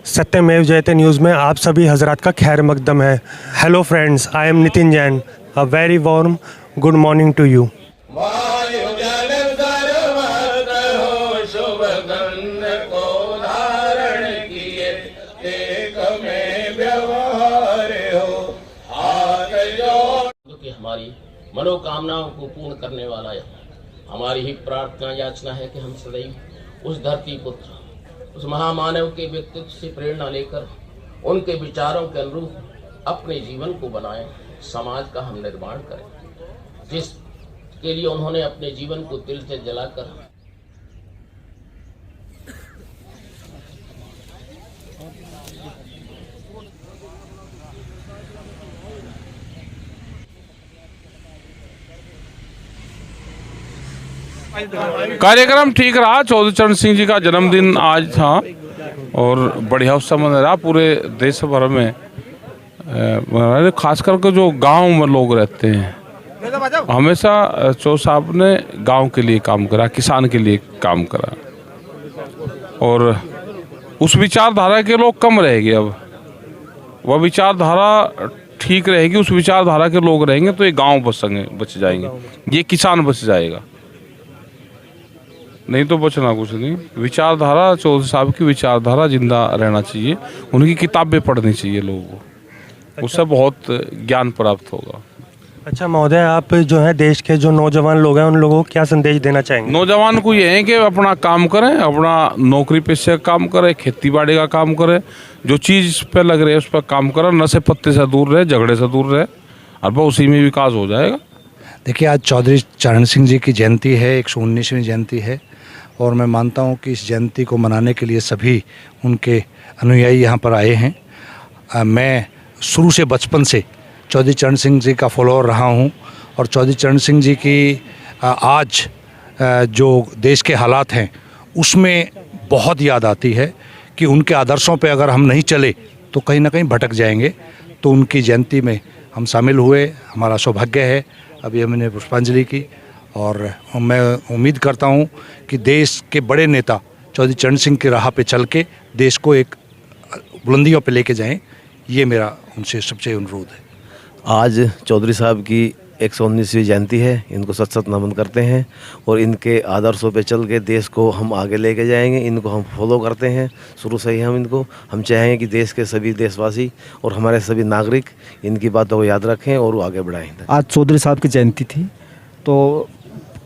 सत्यमेव जयते न्यूज़ में आप सभी हजरात का खैर मकदम है। Hello friends, I am Nitin Jain. A very warm good morning to you. हमारी मनोकामनाओं को पूर्ण करने वाला है। हमारी ही प्रार्थना याचना है कि हम सदैव उस धरती पुत्र, उस महामानव के व्यक्तित्व से प्रेरणा लेकर उनके विचारों के अनुरूप अपने जीवन को बनाएं, समाज का हम निर्माण करें, जिसके लिए उन्होंने अपने जीवन को तिल से जलाकर कार्यक्रम ठीक रहा। चौधरी चरण सिंह जी का जन्मदिन आज था और बढ़िया उत्सव मना रहा पूरे देश भर में। खास करके जो गांव में लोग रहते हैं, हमेशा चौधरी साहब ने गांव के लिए काम करा, किसान के लिए काम करा और उस विचारधारा के लोग कम रहेंगे। अब वह विचारधारा ठीक रहेगी, उस विचारधारा के लोग रहेंगे तो ये गांव बच जाएंगे, ये किसान बच जाएगा, नहीं तो बचना कुछ नहीं। विचारधारा चौधरी साहब की विचारधारा जिंदा रहना चाहिए, उनकी किताबें पढ़नी चाहिए लोगों को, उससे बहुत ज्ञान प्राप्त होगा। अच्छा महोदय, आप जो है देश के जो नौजवान लोग हैं उन लोगों को क्या संदेश देना चाहेंगे? नौजवान को ये है कि अपना काम करें, अपना नौकरी पेशे का काम करें, खेती बाड़ी का काम करें, जो चीज़ पे लग रहे है उस पर काम करें, नशे पत्ते से दूर रहे, झगड़े से दूर रहे, और वह उसी में विकास हो जाएगा। देखिए, आज चौधरी चरण सिंह जी की जयंती है, 119वीं जयंती है और मैं मानता हूं कि इस जयंती को मनाने के लिए सभी उनके अनुयायी यहां पर आए हैं। मैं शुरू से बचपन से चौधरी चरण सिंह जी का फॉलोअर रहा हूं और चौधरी चरण सिंह जी की आज जो देश के हालात हैं उसमें बहुत याद आती है कि उनके आदर्शों पे अगर हम नहीं चले तो कहीं ना कहीं भटक जाएंगे। तो उनकी जयंती में हम शामिल हुए, हमारा सौभाग्य है। अभी हमने पुष्पांजलि की और मैं उम्मीद करता हूं कि देश के बड़े नेता चौधरी चरण सिंह की राह पे चल के देश को एक बुलंदियों पे लेके जाएं, ये मेरा उनसे सबसे अनुरोध है। आज चौधरी साहब की 119वीं जयंती है, इनको सत सत नमन करते हैं और इनके आदर्शों पे चल के देश को हम आगे लेके जाएंगे। इनको हम फॉलो करते हैं शुरू से ही। हम चाहेंगे कि देश के सभी देशवासी और हमारे सभी नागरिक इनकी बातों को याद रखें और वो आगे बढ़ाएं। आज चौधरी साहब की जयंती थी तो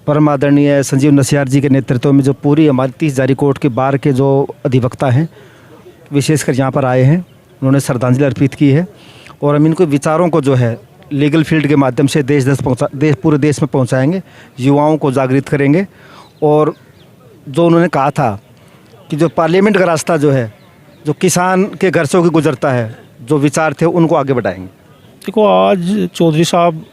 परम आदरणीय संजीव नसियार जी के नेतृत्व में जो पूरी हमारी 30 जारी कोर्ट के बार के जो अधिवक्ता हैं विशेषकर यहाँ पर आए हैं, उन्होंने श्रद्धांजलि अर्पित की है और हम इनको विचारों को जो है लीगल फील्ड के माध्यम से पूरे देश में पहुँचाएंगे, युवाओं को जागृत करेंगे। और जो उन्होंने कहा था कि जो पार्लियामेंट का रास्ता जो है जो किसान के घर से होकर गुजरता है, जो विचार थे उनको आगे बढ़ाएंगे। देखो, आज चौधरी साहब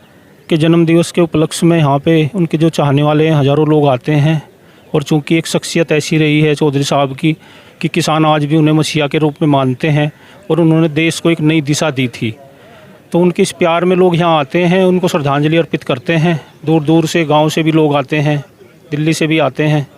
के जन्मदिवस के उपलक्ष्य में यहाँ पे उनके जो चाहने वाले हैं हज़ारों लोग आते हैं और चूँकि एक शख्सियत ऐसी रही है चौधरी साहब की कि किसान आज भी उन्हें मसीहा के रूप में मानते हैं और उन्होंने देश को एक नई दिशा दी थी, तो उनके इस प्यार में लोग यहाँ आते हैं, उनको श्रद्धांजलि अर्पित करते हैं। दूर दूर से गांव से भी लोग आते हैं, दिल्ली से भी आते हैं,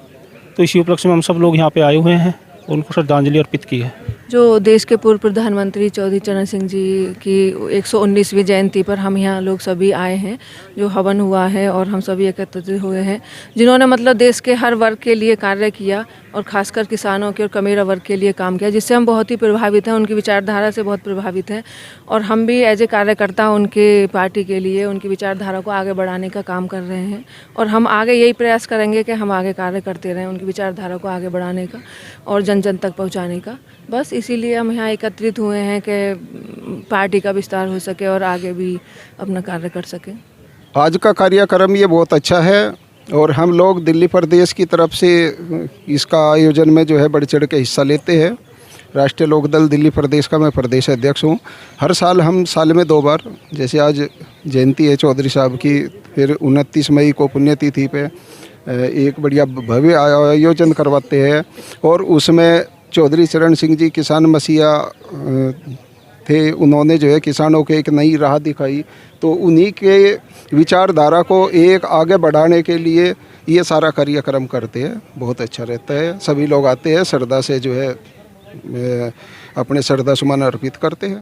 तो इसी उपलक्ष्य में हम सब लोग यहाँ पे आए हुए हैं, उनको श्रद्धांजलि अर्पित की है। जो देश के पूर्व प्रधानमंत्री चौधरी चरण सिंह जी की 119वीं जयंती पर हम यहाँ लोग सभी आए हैं, जो हवन हुआ है और हम सभी एकत्रित हुए हैं, जिन्होंने मतलब देश के हर वर्ग के लिए कार्य किया और खासकर किसानों के और कमेरा वर्ग के लिए काम किया, जिससे हम बहुत ही प्रभावित हैं, उनकी विचारधारा से बहुत प्रभावित हैं और हम भी एज ए कार्यकर्ता उनके पार्टी के लिए उनकी विचारधारा को आगे बढ़ाने का काम कर रहे हैं और हम आगे यही प्रयास करेंगे कि हम आगे कार्य करते रहें उनकी विचारधारा को आगे बढ़ाने का और जन जन तक पहुँचाने का। बस इसीलिए हम यहाँ एकत्रित हुए हैं कि पार्टी का विस्तार हो सके और आगे भी अपना कार्य कर सकें। आज का कार्यक्रम ये बहुत अच्छा है और हम लोग दिल्ली प्रदेश की तरफ से इसका आयोजन में जो है बढ़ चढ़ के हिस्सा लेते हैं। राष्ट्रीय लोकदल दिल्ली प्रदेश का मैं प्रदेश अध्यक्ष हूँ। हर साल हम साल में 2 बार, जैसे आज जयंती है चौधरी साहब की, फिर 29 मई को पुण्यतिथि पे एक बढ़िया भव्य आयोजन करवाते हैं और उसमें चौधरी चरण सिंह जी किसान मसीहा थे, उन्होंने जो है किसानों के एक नई राह दिखाई, तो उन्हीं के विचारधारा को एक आगे बढ़ाने के लिए ये सारा कार्यक्रम करते हैं। बहुत अच्छा रहता है, सभी लोग आते हैं, श्रद्धा से जो है अपने श्रद्धा सुमन अर्पित करते हैं।